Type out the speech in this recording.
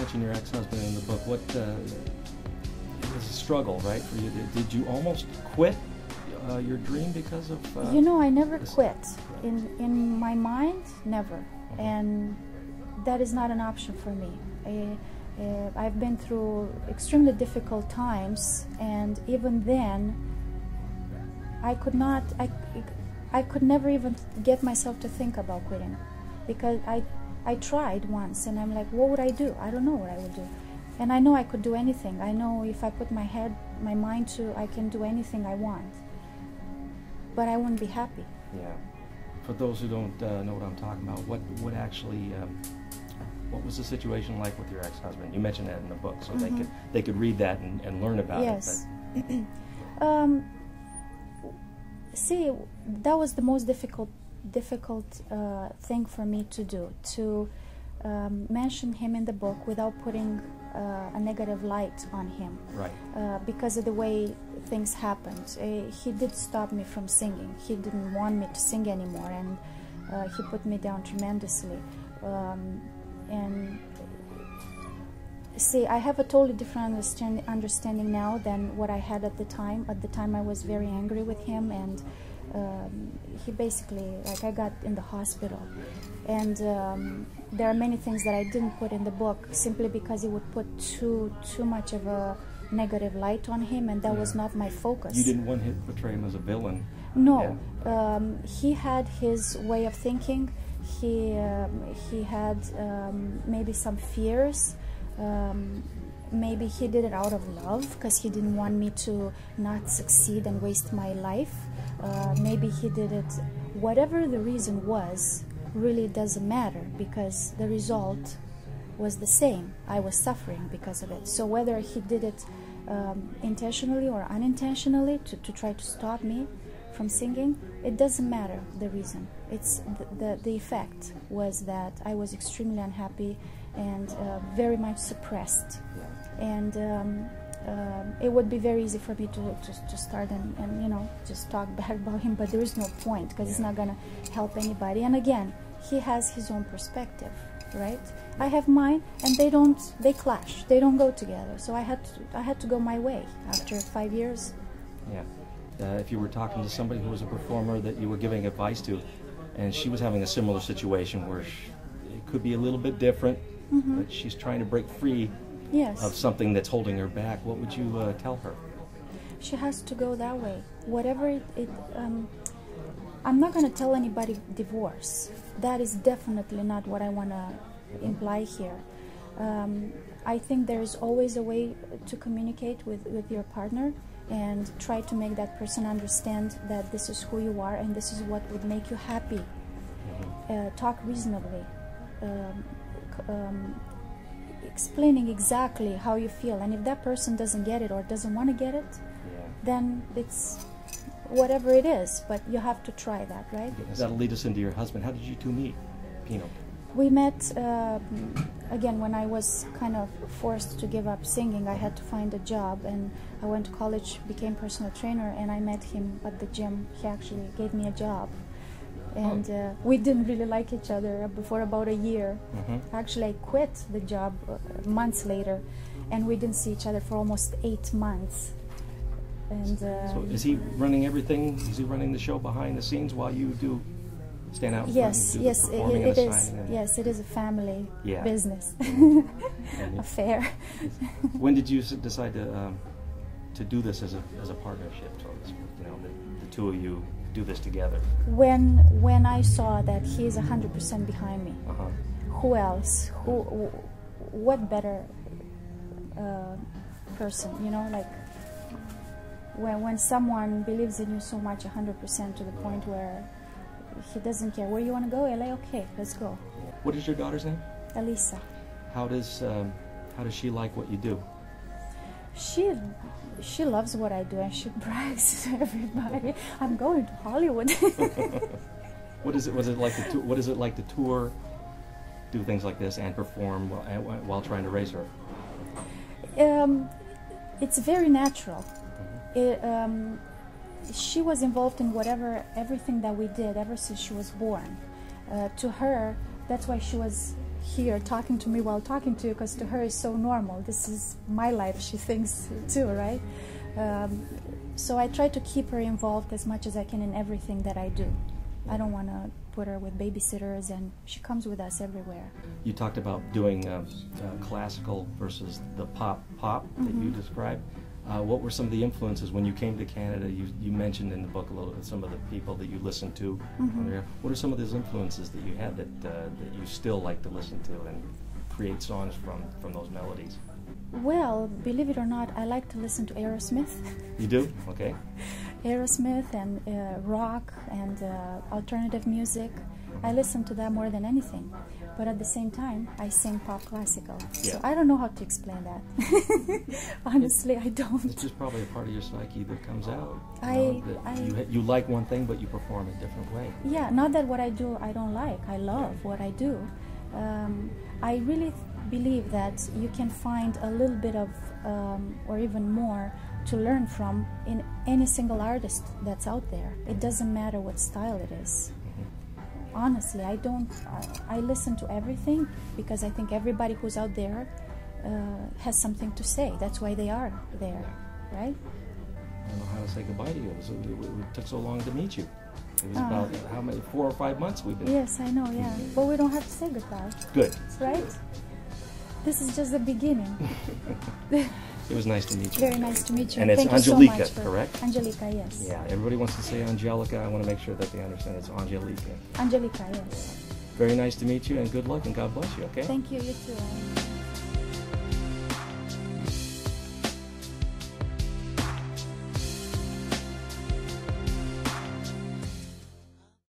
mention your ex-husband in the book. What it was a struggle, right, for you? Did you almost quit your dream because of? You know, I never quit. In my mind, never, and that is not an option for me. I've been through extremely difficult times, and even then, I could not. I could never even get myself to think about quitting, because I tried once, and I'm like, what would I do? I don't know what I would do. And I know I could do anything. I know if I put my mind to, I can do anything I want. But I wouldn't be happy. Yeah. For those who don't know what I'm talking about, what actually, what was the situation like with your ex-husband? You mentioned that in the book, so they could read that and learn about it. Yes. See, that was the most difficult thing for me to do, to mention him in the book without putting a negative light on him. Right. Because of the way things happened. He did stop me from singing. He didn't want me to sing anymore, and he put me down tremendously. And see, I have a totally different understanding now than what I had at the time. At the time, I was very angry with him, and he basically, like, I got in the hospital. And there are many things that I didn't put in the book simply because it would put too much of a negative light on him, and that was not my focus. You didn't want to portray him as a villain. No. Yeah. He had his way of thinking. He had maybe some fears. Maybe he did it out of love because he didn't want me to not succeed and waste my life. Maybe he did it, whatever the reason was, really doesn't matter, because the result was the same. I was suffering because of it. So whether he did it intentionally or unintentionally to try to stop me from singing, it doesn't matter the reason. It's the effect was that I was extremely unhappy and very much suppressed. And it would be very easy for me to start and you know, just talk bad about him, but there is no point, because it's not going to help anybody. And again, he has his own perspective, right? I have mine, and they clash. They don't go together. So I had to go my way after 5 years. Yeah. If you were talking to somebody who was a performer that you were giving advice to, and she was having a similar situation where it could be a little bit different, but she's trying to break free of something that's holding her back, what would you tell her? She has to go that way. Whatever I'm not going to tell anybody divorce. That is definitely not what I want to imply here. I think there's always a way to communicate with your partner and try to make that person understand that this is who you are and this is what would make you happy. Talk reasonably. Explaining exactly how you feel, and if that person doesn't get it or doesn't want to get it, then it's whatever it is, but you have to try that, right? That'll lead us into your husband. How did you two meet, Pino? We met, again, when I was kind of forced to give up singing. I had to find a job, and I went to college, became personal trainer, and I met him at the gym. He actually gave me a job. And we didn't really like each other for about a year. Actually, I quit the job months later, and we didn't see each other for almost 8 months. And so is he running everything? Is he running the show behind the scenes while you do stand out in front and do the performing and the signing? Yes, it is a family business affair. When did you decide to do this as a partnership? So to speak, you know, the two of you do this together. When I saw that he is 100% behind me, who else? What better person? You know, like when someone believes in you so much, 100% to the point where he doesn't care where you want to go. LA, okay, let's go. What is your daughter's name? Elisa. How does she like what you do? She loves what I do, and she brags to everybody. I'm going to Hollywood. What is it like to tour, do things like this, and perform while trying to raise her? It's very natural. She was involved in everything that we did ever since she was born. To her, that's why she was here talking to me while talking to you, because to her it's so normal. This is my life, she thinks too, right? So I try to keep her involved as much as I can in everything that I do. I don't want to put her with babysitters, and she comes with us everywhere. You talked about doing classical versus the pop that you described. What were some of the influences when you came to Canada? You mentioned in the book a little bit some of the people that you listened to. What are some of those influences that you had that you still like to listen to and create songs from those melodies? Well, believe it or not, I like to listen to Aerosmith. You do? Okay. Aerosmith and rock and alternative music. I listen to that more than anything. But at the same time, I sing pop classical. Yeah. So I don't know how to explain that. Honestly, I don't. It's just probably a part of your psyche that comes out. You You like one thing, but you perform a different way. Yeah, not that what I do I don't like. I love what I do. I really believe that you can find a little bit of, or even more, to learn from in any single artist that's out there. It doesn't matter what style it is. Honestly, I listen to everything because I think everybody who's out there has something to say. That's why they are there, right? I don't know how to say goodbye to you. It took so long to meet you. It was about, how many, 4 or 5 months we've been... Yes, I know, yeah. But we don't have to say goodbye. Good. Right? This is just the beginning. It was nice to meet you. Very nice to meet you. And it's Thank Angelica, you so much correct? Angelica, yes. Yeah, everybody wants to say Angelica. I want to make sure that they understand it's Angelica. Angelica, yes. Very nice to meet you, and good luck, and God bless you, okay? Thank you, you too.